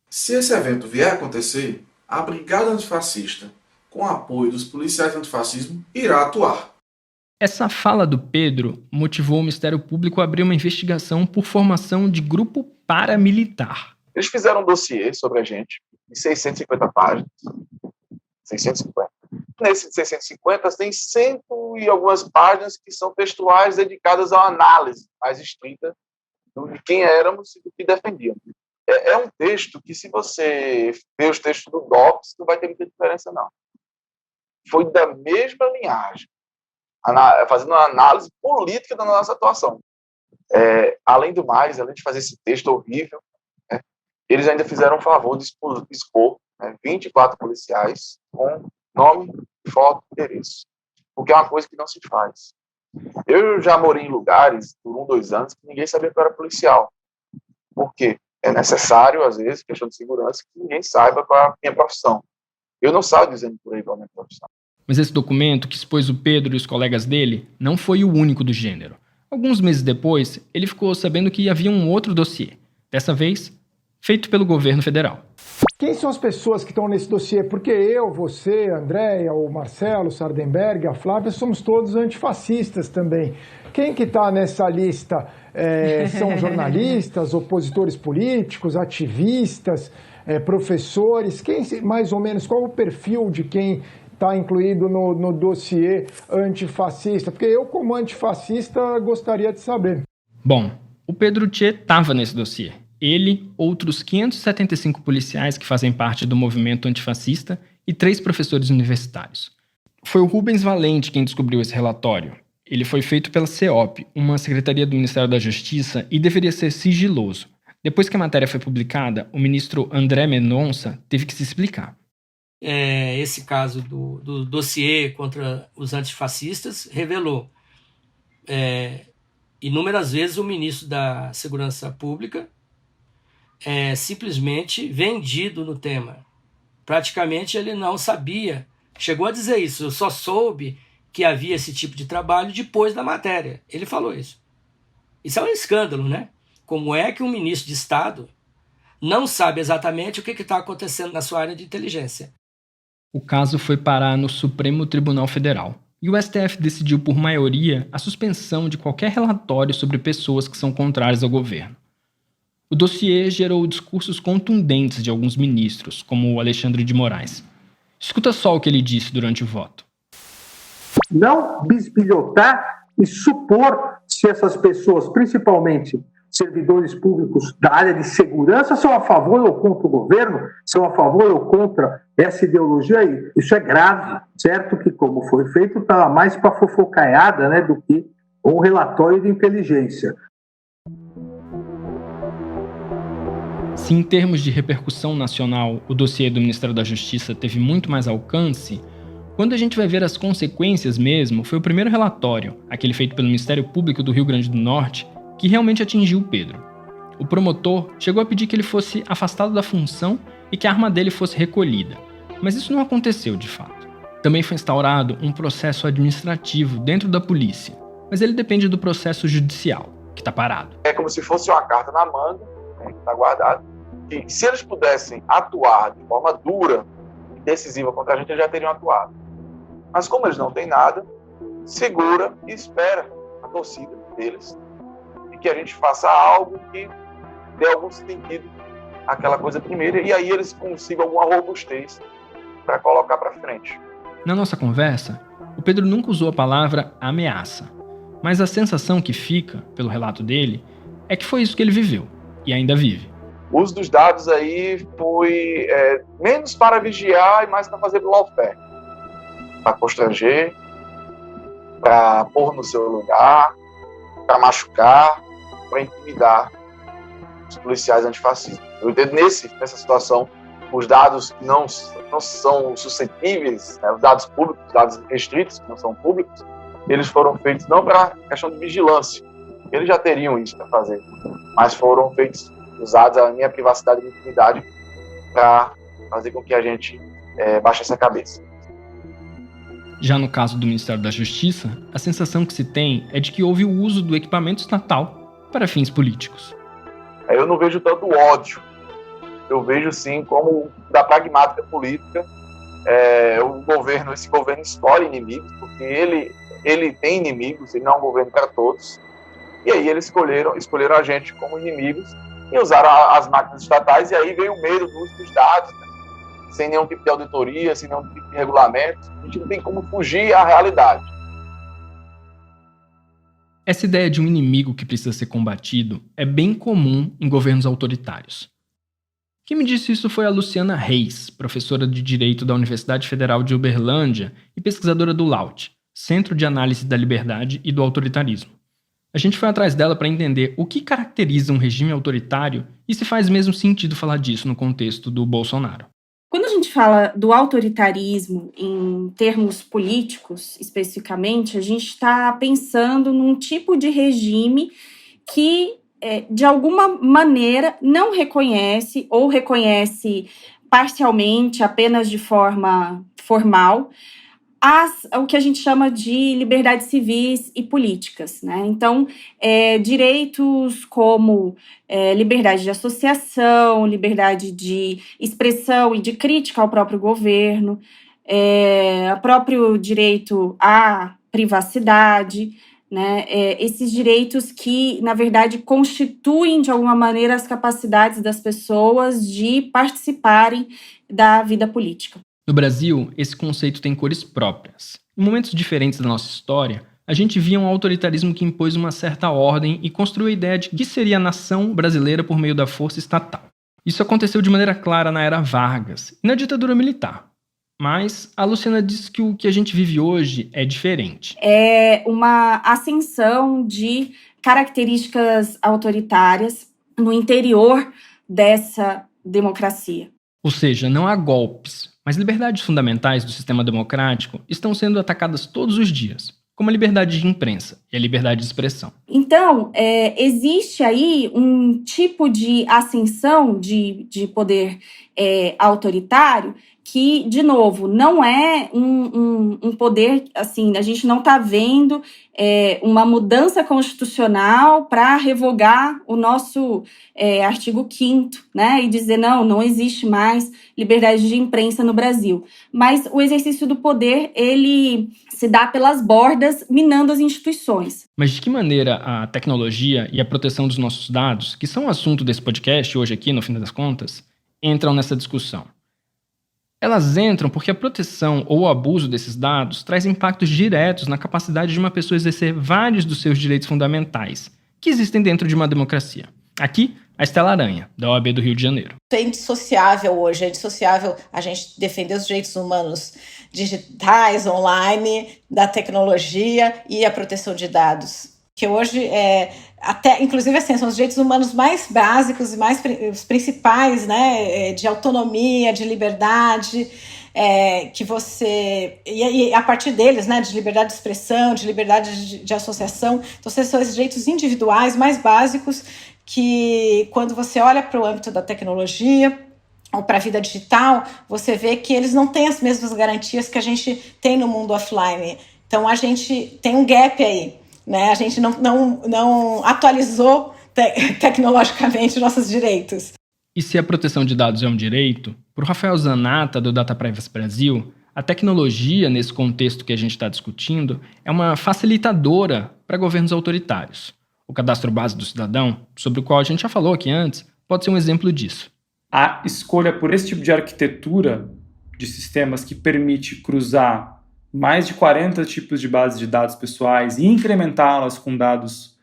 Se esse evento vier a acontecer, a Brigada Antifascista, com apoio dos policiais antifascismo, irá atuar. Essa fala do Pedro motivou o Ministério Público a abrir uma investigação por formação de grupo paramilitar. Eles fizeram um dossiê sobre a gente, de 650 páginas. 650. Nesse de 650, tem 100 e algumas páginas que são textuais dedicadas a uma análise mais estrita de quem éramos e do que defendíamos. É um texto que, se você ver os textos do DOPS, não vai ter muita diferença, não. Foi da mesma linhagem, fazendo uma análise política da nossa atuação. Além do mais, além de fazer esse texto horrível, eles ainda fizeram um favor de expor 24 policiais com nome, foto, endereço. Porque é uma coisa que não se faz. Eu já morei em lugares, por 1, 2 anos, que ninguém sabia que eu era policial. Por quê? É necessário, às vezes, questão de segurança, que ninguém saiba qual é a minha profissão. Eu não saio dizendo por aí qual é a minha profissão. Mas esse documento que expôs o Pedro e os colegas dele não foi o único do gênero. Alguns meses depois, ele ficou sabendo que havia um outro dossiê. Dessa vez, feito pelo governo federal. Quem são as pessoas que estão nesse dossiê? Porque eu, você, a Andréia, o Marcelo, o Sardenberg, a Flávia, somos todos antifascistas também. Quem que está nessa lista? São jornalistas, opositores políticos, ativistas, professores? Quem, mais ou menos, qual o perfil de quem está incluído no dossiê antifascista? Porque eu, como antifascista, gostaria de saber. Bom, o Pedro Tchê estava nesse dossiê. Ele, outros 575 policiais que fazem parte do movimento antifascista e 3 professores universitários. Foi o Rubens Valente quem descobriu esse relatório. Ele foi feito pela CEOP, uma secretaria do Ministério da Justiça, e deveria ser sigiloso. Depois que a matéria foi publicada, o ministro André Mendonça teve que se explicar. Esse caso do dossiê contra os antifascistas revelou inúmeras vezes o ministro da Segurança Pública simplesmente vendido no tema. Praticamente ele não sabia. Chegou a dizer isso. Eu só soube que havia esse tipo de trabalho depois da matéria. Ele falou isso. Isso é um escândalo, né? Como é que um ministro de Estado não sabe exatamente o que está acontecendo na sua área de inteligência? O caso foi parar no Supremo Tribunal Federal. E o STF decidiu por maioria a suspensão de qualquer relatório sobre pessoas que são contrárias ao governo. O dossiê gerou discursos contundentes de alguns ministros, como o Alexandre de Moraes. Escuta só o que ele disse durante o voto. Não bisbilhotar e supor se essas pessoas, principalmente servidores públicos da área de segurança, são a favor ou contra o governo, são a favor ou contra essa ideologia aí. Isso é grave, certo? Que, como foi feito, está mais para fofocaiada, né, do que um relatório de inteligência. Se em termos de repercussão nacional o dossiê do Ministério da Justiça teve muito mais alcance, quando a gente vai ver as consequências mesmo, foi o primeiro relatório, aquele feito pelo Ministério Público do Rio Grande do Norte, que realmente atingiu o Pedro. O promotor chegou a pedir que ele fosse afastado da função e que a arma dele fosse recolhida, mas isso não aconteceu de fato. Também foi instaurado um processo administrativo dentro da polícia, mas ele depende do processo judicial, que está parado. É como se fosse uma carta na manga, que está guardada, que se eles pudessem atuar de forma dura e decisiva contra a gente, eles já teriam atuado. Mas como eles não têm nada, segura e espera a torcida deles e que a gente faça algo que dê algum sentido àquela coisa primeira e aí eles consigam alguma robustez para colocar para frente. Na nossa conversa, o Pedro nunca usou a palavra ameaça, mas a sensação que fica, pelo relato dele, é que foi isso que ele viveu e ainda vive. O uso dos dados aí foi menos para vigiar e mais para fazer lawfare, para constranger, para pôr no seu lugar, para machucar, para intimidar os policiais antifascistas. Eu entendo nessa situação, os dados que não são suscetíveis, né, os dados públicos, os dados restritos, que não são públicos, eles foram feitos não para questão de vigilância, eles já teriam isso para fazer, mas foram usados a minha privacidade e minha intimidade para fazer com que a gente baixe essa cabeça. Já no caso do Ministério da Justiça, a sensação que se tem é de que houve o uso do equipamento estatal para fins políticos. Eu não vejo tanto ódio, eu vejo sim como da pragmática política. Esse governo escolhe inimigos, porque ele tem inimigos, ele não é um governo para todos, e aí eles escolheram a gente como inimigos e usaram as máquinas estatais, e aí veio o medo do uso dos dados, né? Sem nenhum tipo de auditoria, sem nenhum tipo de regulamento. A gente não tem como fugir à realidade. Essa ideia de um inimigo que precisa ser combatido é bem comum em governos autoritários. Quem me disse isso foi a Luciana Reis, professora de Direito da Universidade Federal de Uberlândia e pesquisadora do LAUT, Centro de Análise da Liberdade e do Autoritarismo. A gente foi atrás dela para entender o que caracteriza um regime autoritário e se faz mesmo sentido falar disso no contexto do Bolsonaro. Quando a gente fala do autoritarismo em termos políticos, especificamente, a gente está pensando num tipo de regime que, de alguma maneira, não reconhece ou reconhece parcialmente, apenas de forma formal, o que a gente chama de liberdades civis e políticas, né? Então, direitos como liberdade de associação, liberdade de expressão e de crítica ao próprio governo, o próprio direito à privacidade, né? Esses direitos que, na verdade, constituem, de alguma maneira, as capacidades das pessoas de participarem da vida política. No Brasil, esse conceito tem cores próprias. Em momentos diferentes da nossa história, a gente via um autoritarismo que impôs uma certa ordem e construiu a ideia de que seria a nação brasileira por meio da força estatal. Isso aconteceu de maneira clara na era Vargas e na ditadura militar. Mas a Luciana diz que o que a gente vive hoje é diferente. É uma ascensão de características autoritárias no interior dessa democracia. Ou seja, não há golpes, mas liberdades fundamentais do sistema democrático estão sendo atacadas todos os dias, como a liberdade de imprensa e a liberdade de expressão. Então, existe aí um tipo de ascensão de poder autoritário que, de novo, não é um poder, assim, a gente não está vendo uma mudança constitucional para revogar o nosso artigo 5º, né, e dizer, não existe mais liberdade de imprensa no Brasil. Mas o exercício do poder, ele se dá pelas bordas, minando as instituições. Mas de que maneira a tecnologia e a proteção dos nossos dados, que são o assunto desse podcast hoje aqui, no fim das contas, entram nessa discussão? Elas entram porque a proteção ou o abuso desses dados traz impactos diretos na capacidade de uma pessoa exercer vários dos seus direitos fundamentais, que existem dentro de uma democracia. Aqui, a Estela Aranha, da OAB do Rio de Janeiro. É indissociável hoje, é indissociável a gente defender os direitos humanos digitais, online, da tecnologia e a proteção de dados. Que hoje, até, inclusive, assim, são os direitos humanos mais básicos e mais os principais, né, de autonomia, de liberdade, que você... E a partir deles, né, de liberdade de expressão, de liberdade de associação. Então, esses são os direitos individuais mais básicos que, quando você olha para o âmbito da tecnologia ou para a vida digital, você vê que eles não têm as mesmas garantias que a gente tem no mundo offline. Então, a gente tem um gap aí, né? A gente não atualizou tecnologicamente nossos direitos. E se a proteção de dados é um direito, para o Rafael Zanata, do Data Privacy Brasil, a tecnologia, nesse contexto que a gente está discutindo, é uma facilitadora para governos autoritários. O Cadastro Base do Cidadão, sobre o qual a gente já falou aqui antes, pode ser um exemplo disso. A escolha por esse tipo de arquitetura de sistemas que permite cruzar mais de 40 tipos de bases de dados pessoais e incrementá-las com dados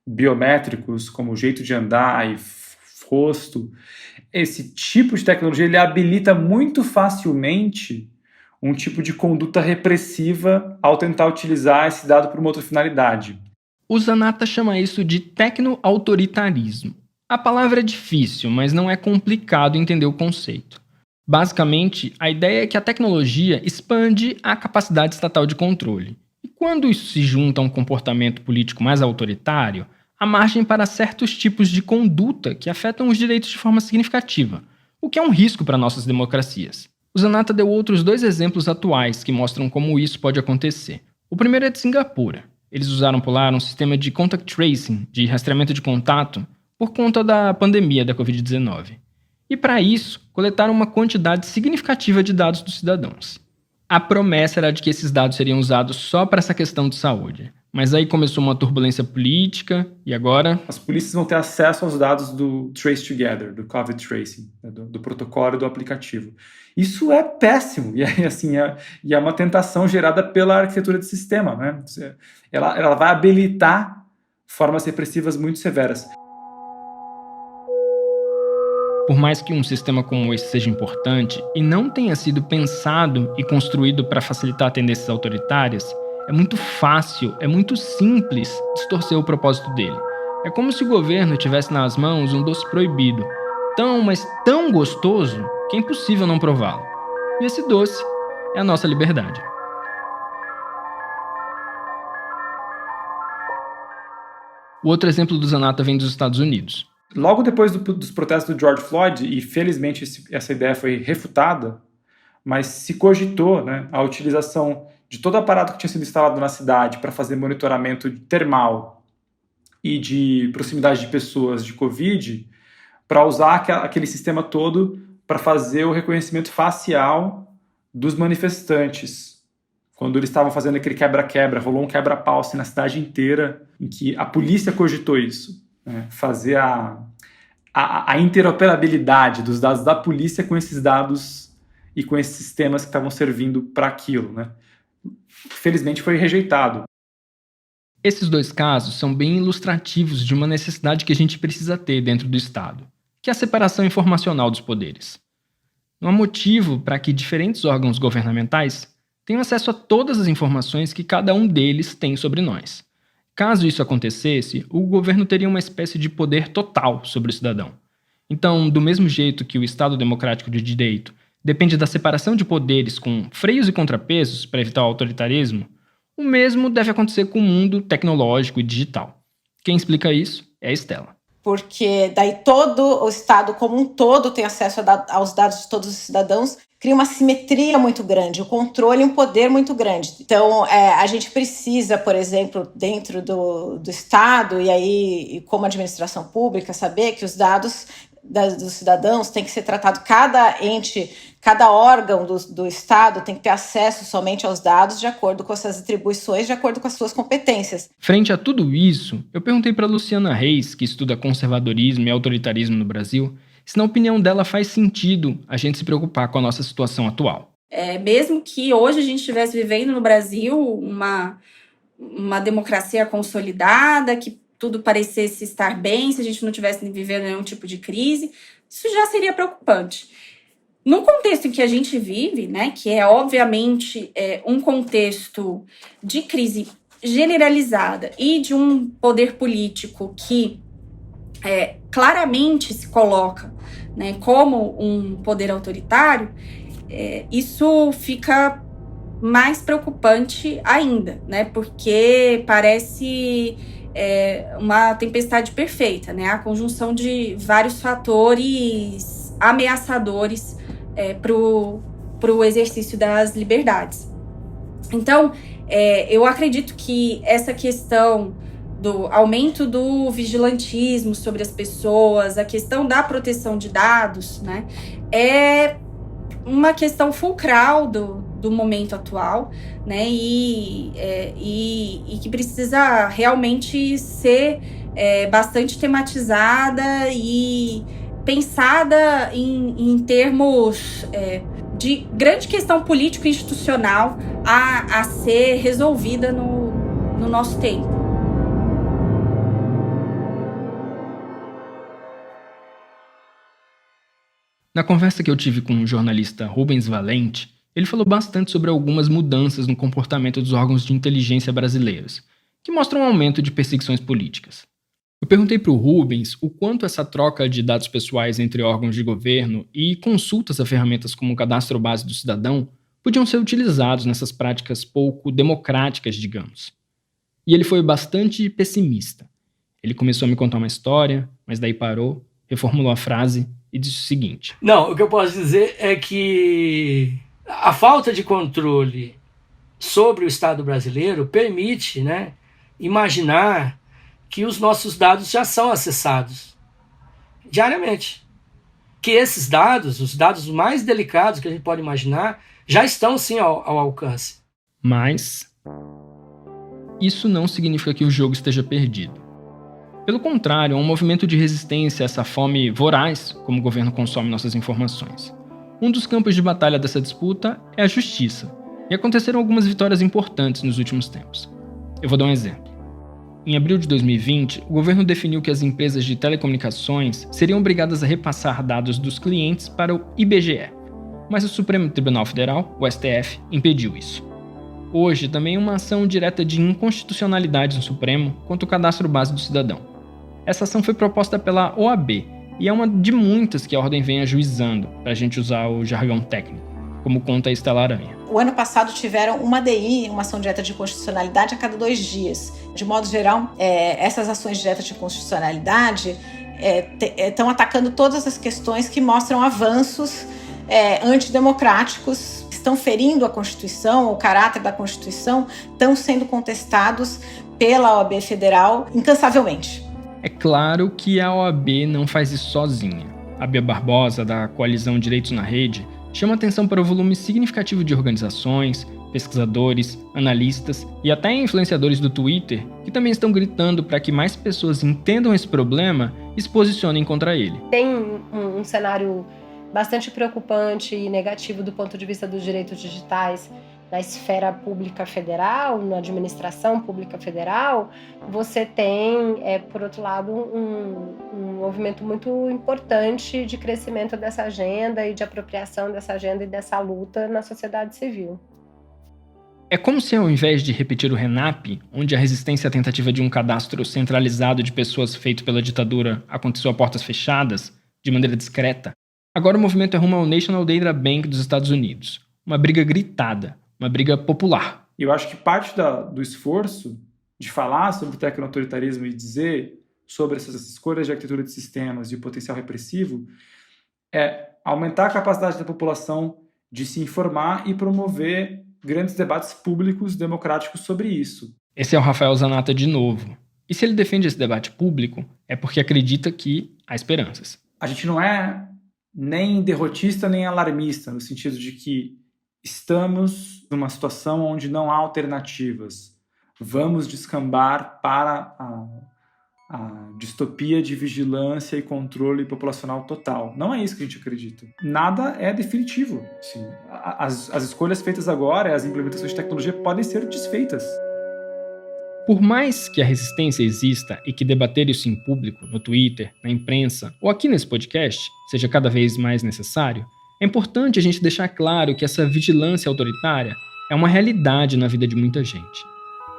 biométricos, como o jeito de andar e rosto. Esse tipo de tecnologia ele habilita muito facilmente um tipo de conduta repressiva ao tentar utilizar esse dado para uma outra finalidade. O Zanata chama isso de tecno-autoritarismo. A palavra é difícil, mas não é complicado entender o conceito. Basicamente, a ideia é que a tecnologia expande a capacidade estatal de controle. E quando isso se junta a um comportamento político mais autoritário, há margem para certos tipos de conduta que afetam os direitos de forma significativa, o que é um risco para nossas democracias. O Zanata deu outros 2 exemplos atuais que mostram como isso pode acontecer. O primeiro é de Singapura. Eles usaram por lá um sistema de contact tracing, de rastreamento de contato, por conta da pandemia da Covid-19. E para isso, coletaram uma quantidade significativa de dados dos cidadãos. A promessa era de que esses dados seriam usados só para essa questão de saúde. Mas aí começou uma turbulência política, e agora? As polícias vão ter acesso aos dados do Trace Together, do COVID Tracing, né, do protocolo e do aplicativo. Isso é péssimo, e é uma tentação gerada pela arquitetura do sistema. Né? Ela vai habilitar formas repressivas muito severas. Por mais que um sistema como esse seja importante e não tenha sido pensado e construído para facilitar tendências autoritárias, é muito fácil, é muito simples distorcer o propósito dele. É como se o governo tivesse nas mãos um doce proibido, mas tão gostoso que é impossível não prová-lo. E esse doce é a nossa liberdade. O outro exemplo do Zanata vem dos Estados Unidos. Logo depois dos protestos do George Floyd, e felizmente essa ideia foi refutada, mas se cogitou, né, a utilização de todo o aparato que tinha sido instalado na cidade para fazer monitoramento termal e de proximidade de pessoas de Covid, para usar aquele sistema todo para fazer o reconhecimento facial dos manifestantes. Quando eles estavam fazendo aquele quebra-quebra, rolou um quebra-pau na cidade inteira, em que a polícia cogitou isso. Fazer a interoperabilidade dos dados da polícia com esses dados e com esses sistemas que estavam servindo para aquilo. Né? Felizmente foi rejeitado. Esses 2 casos são bem ilustrativos de uma necessidade que a gente precisa ter dentro do Estado, que é a separação informacional dos poderes. Não há motivo para que diferentes órgãos governamentais tenham acesso a todas as informações que cada um deles tem sobre nós. Caso isso acontecesse, o governo teria uma espécie de poder total sobre o cidadão. Então, do mesmo jeito que o Estado democrático de direito depende da separação de poderes com freios e contrapesos para evitar o autoritarismo, o mesmo deve acontecer com o mundo tecnológico e digital. Quem explica isso é a Estela. Porque daí todo o Estado como um todo tem acesso aos dados de todos os cidadãos, cria uma simetria muito grande, o controle e um poder muito grande. Então, a gente precisa, por exemplo, dentro do Estado e como administração pública, saber que os dados dos cidadãos têm que ser tratados, cada ente, cada órgão do Estado tem que ter acesso somente aos dados de acordo com as suas atribuições, de acordo com as suas competências. Frente a tudo isso, eu perguntei para Luciana Reis, que estuda conservadorismo e autoritarismo no Brasil, se na opinião dela faz sentido a gente se preocupar com a nossa situação atual. Mesmo que hoje a gente estivesse vivendo no Brasil uma democracia consolidada, que tudo parecesse estar bem, se a gente não estivesse vivendo nenhum tipo de crise, isso já seria preocupante. No contexto em que a gente vive, né, que é obviamente um contexto de crise generalizada e de um poder político que claramente se coloca, né, como um poder autoritário, isso fica mais preocupante ainda, né, porque parece uma tempestade perfeita, né, a conjunção de vários fatores ameaçadores para o exercício das liberdades. Então, eu acredito que essa questão do aumento do vigilantismo sobre as pessoas, a questão da proteção de dados, né, é uma questão fulcral do momento atual, né, e que precisa realmente ser bastante tematizada e pensada em termos de grande questão político-institucional a ser resolvida no nosso tempo. Na conversa que eu tive com o jornalista Rubens Valente, ele falou bastante sobre algumas mudanças no comportamento dos órgãos de inteligência brasileiros, que mostram um aumento de perseguições políticas. Eu perguntei para o Rubens o quanto essa troca de dados pessoais entre órgãos de governo e consultas a ferramentas como o Cadastro Base do Cidadão podiam ser utilizados nessas práticas pouco democráticas, digamos. E ele foi bastante pessimista. Ele começou a me contar uma história, mas daí parou, reformulou a frase e disse o seguinte: Não, o que eu posso dizer é que a falta de controle sobre o Estado brasileiro permite, né, imaginar que os nossos dados já são acessados diariamente. Que esses dados, os dados mais delicados que a gente pode imaginar, já estão sim ao alcance. Mas isso não significa que o jogo esteja perdido. Pelo contrário, é um movimento de resistência a essa fome voraz como o governo consome nossas informações. Um dos campos de batalha dessa disputa é a justiça, e aconteceram algumas vitórias importantes nos últimos tempos. Eu vou dar um exemplo. Em abril de 2020, o governo definiu que as empresas de telecomunicações seriam obrigadas a repassar dados dos clientes para o IBGE, mas o Supremo Tribunal Federal, o STF, impediu isso. Hoje, também uma ação direta de inconstitucionalidade no Supremo contra o Cadastro Base do Cidadão. Essa ação foi proposta pela OAB e é uma de muitas que a ordem vem ajuizando, para a gente usar o jargão técnico, como conta a Estela Aranha. O ano passado tiveram uma DI, uma ação direta de constitucionalidade, a cada 2 dias. De modo geral, essas ações diretas de constitucionalidade estão atacando todas as questões que mostram avanços antidemocráticos, estão ferindo a Constituição, o caráter da Constituição, estão sendo contestados pela OAB Federal incansavelmente. É claro que a OAB não faz isso sozinha. A Bia Barbosa, da Coalizão Direitos na Rede, chama atenção para o volume significativo de organizações, pesquisadores, analistas e até influenciadores do Twitter que também estão gritando para que mais pessoas entendam esse problema e se posicionem contra ele. Tem um cenário bastante preocupante e negativo do ponto de vista dos direitos digitais na esfera pública federal, na administração pública federal. Você tem, por outro lado, um movimento muito importante de crescimento dessa agenda e de apropriação dessa agenda e dessa luta na sociedade civil. É como se, ao invés de repetir o RENAP, onde a resistência à tentativa de um cadastro centralizado de pessoas feito pela ditadura aconteceu a portas fechadas, de maneira discreta, agora o movimento é rumo ao National Data Bank dos Estados Unidos. Uma briga gritada, uma briga popular. Eu acho que parte do esforço de falar sobre o tecno-autoritarismo e dizer sobre essas escolhas de arquitetura de sistemas e o potencial repressivo é aumentar a capacidade da população de se informar e promover grandes debates públicos democráticos sobre isso. Esse é o Rafael Zanata de novo. E se ele defende esse debate público, é porque acredita que há esperanças. A gente não é nem derrotista nem alarmista, no sentido de que estamos numa situação onde não há alternativas. Vamos descambar para a distopia de vigilância e controle populacional total. Não é isso que a gente acredita. Nada é definitivo. Sim. As escolhas feitas agora, as implementações de tecnologia podem ser desfeitas. Por mais que a resistência exista e que debater isso em público, no Twitter, na imprensa ou aqui nesse podcast seja cada vez mais necessário, é importante a gente deixar claro que essa vigilância autoritária é uma realidade na vida de muita gente.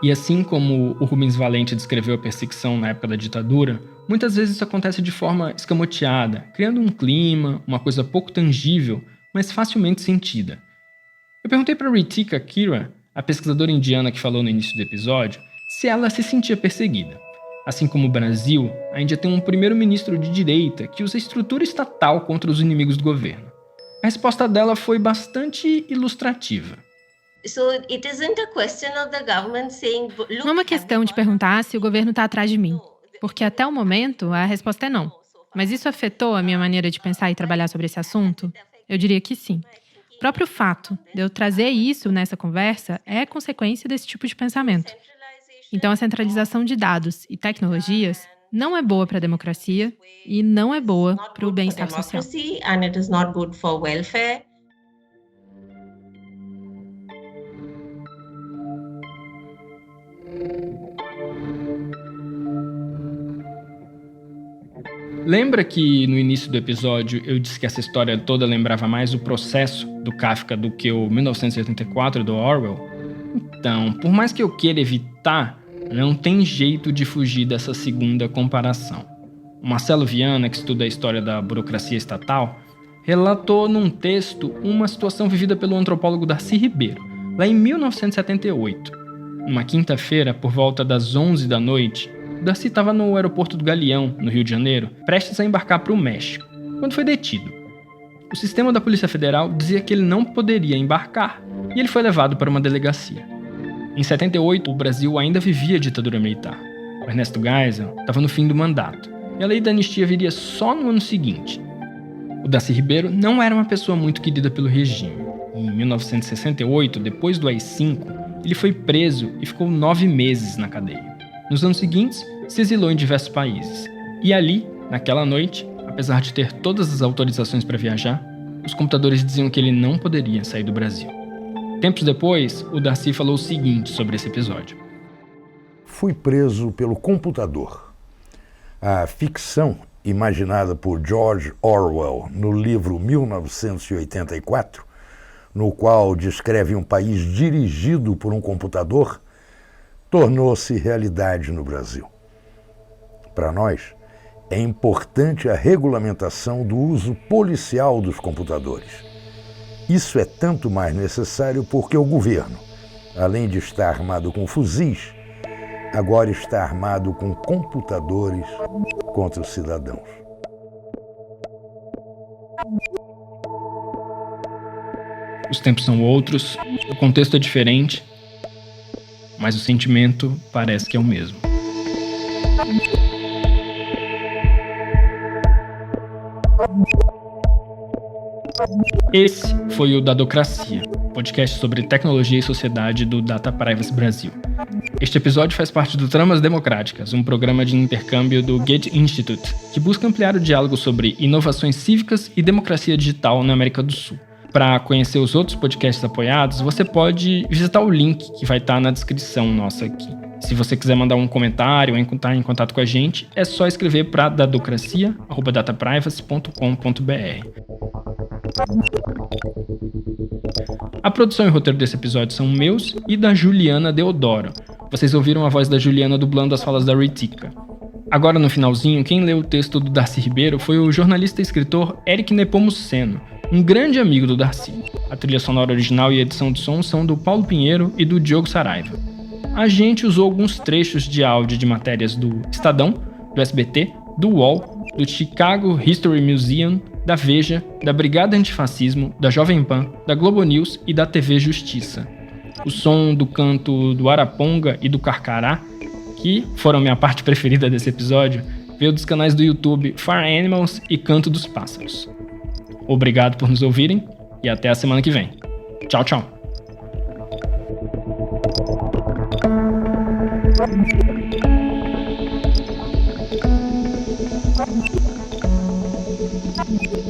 E assim como o Rubens Valente descreveu a perseguição na época da ditadura, muitas vezes isso acontece de forma escamoteada, criando um clima, uma coisa pouco tangível, mas facilmente sentida. Eu perguntei para Ritika Kira, a pesquisadora indiana que falou no início do episódio, se ela se sentia perseguida. Assim como o Brasil, a Índia tem um primeiro-ministro de direita que usa a estrutura estatal contra os inimigos do governo. A resposta dela foi bastante ilustrativa. Não é uma questão de perguntar se o governo está atrás de mim, porque até o momento a resposta é não. Mas isso afetou a minha maneira de pensar e trabalhar sobre esse assunto? Eu diria que sim. O próprio fato de eu trazer isso nessa conversa é consequência desse tipo de pensamento. Então, a centralização de dados e tecnologias não é boa para a democracia e não é boa para o bem-estar social. Lembra que no início do episódio eu disse que essa história toda lembrava mais o Processo do Kafka do que o 1984 do Orwell? Então, por mais que eu queira evitar, não tem jeito de fugir dessa segunda comparação. O Marcelo Viana, que estuda a história da burocracia estatal, relatou num texto uma situação vivida pelo antropólogo Darcy Ribeiro, lá em 1978. Numa quinta-feira, por volta das 11 da noite, Darcy estava no aeroporto do Galeão, no Rio de Janeiro, prestes a embarcar para o México, quando foi detido. O sistema da Polícia Federal dizia que ele não poderia embarcar, e ele foi levado para uma delegacia. Em 78, o Brasil ainda vivia a ditadura militar. O Ernesto Geisel estava no fim do mandato, e a lei da anistia viria só no ano seguinte. O Darcy Ribeiro não era uma pessoa muito querida pelo regime. Em 1968, depois do AI-5, ele foi preso e ficou 9 meses na cadeia. Nos anos seguintes, se exilou em diversos países. E ali, naquela noite, apesar de ter todas as autorizações para viajar, os computadores diziam que ele não poderia sair do Brasil. Tempos depois, o Darcy falou o seguinte sobre esse episódio. Fui preso pelo computador. A ficção imaginada por George Orwell no livro 1984, no qual descreve um país dirigido por um computador, tornou-se realidade no Brasil. Para nós, é importante a regulamentação do uso policial dos computadores. Isso é tanto mais necessário porque o governo, além de estar armado com fuzis, agora está armado com computadores contra os cidadãos. Os tempos são outros, o contexto é diferente, mas o sentimento parece que é o mesmo. Esse foi o Dadocracia, podcast sobre tecnologia e sociedade do Data Privacy Brasil. Este episódio faz parte do Tramas Democráticas, um programa de intercâmbio do Goethe Institute, que busca ampliar o diálogo sobre inovações cívicas e democracia digital na América do Sul. Para conhecer os outros podcasts apoiados, você pode visitar o link que vai estar na descrição nossa aqui. Se você quiser mandar um comentário ou entrar em contato com a gente, é só escrever para dadocracia@dataprivacy.com.br. A produção e o roteiro desse episódio são meus e da Juliana Deodoro. Vocês ouviram a voz da Juliana dublando as falas da Ritika. Agora, no finalzinho, quem leu o texto do Darcy Ribeiro foi o jornalista e escritor Eric Nepomuceno, um grande amigo do Darcy. A trilha sonora original e a edição de som são do Paulo Pinheiro e do Diogo Saraiva. A gente usou alguns trechos de áudio de matérias do Estadão, do SBT, do UOL, do Chicago History Museum, da Veja, da Brigada Antifascismo, da Jovem Pan, da Globo News e da TV Justiça. O som do canto do Araponga e do Carcará, que foram minha parte preferida desse episódio, veio dos canais do YouTube Far Animals e Canto dos Pássaros. Obrigado por nos ouvirem e até a semana que vem. Tchau, tchau. Thank you.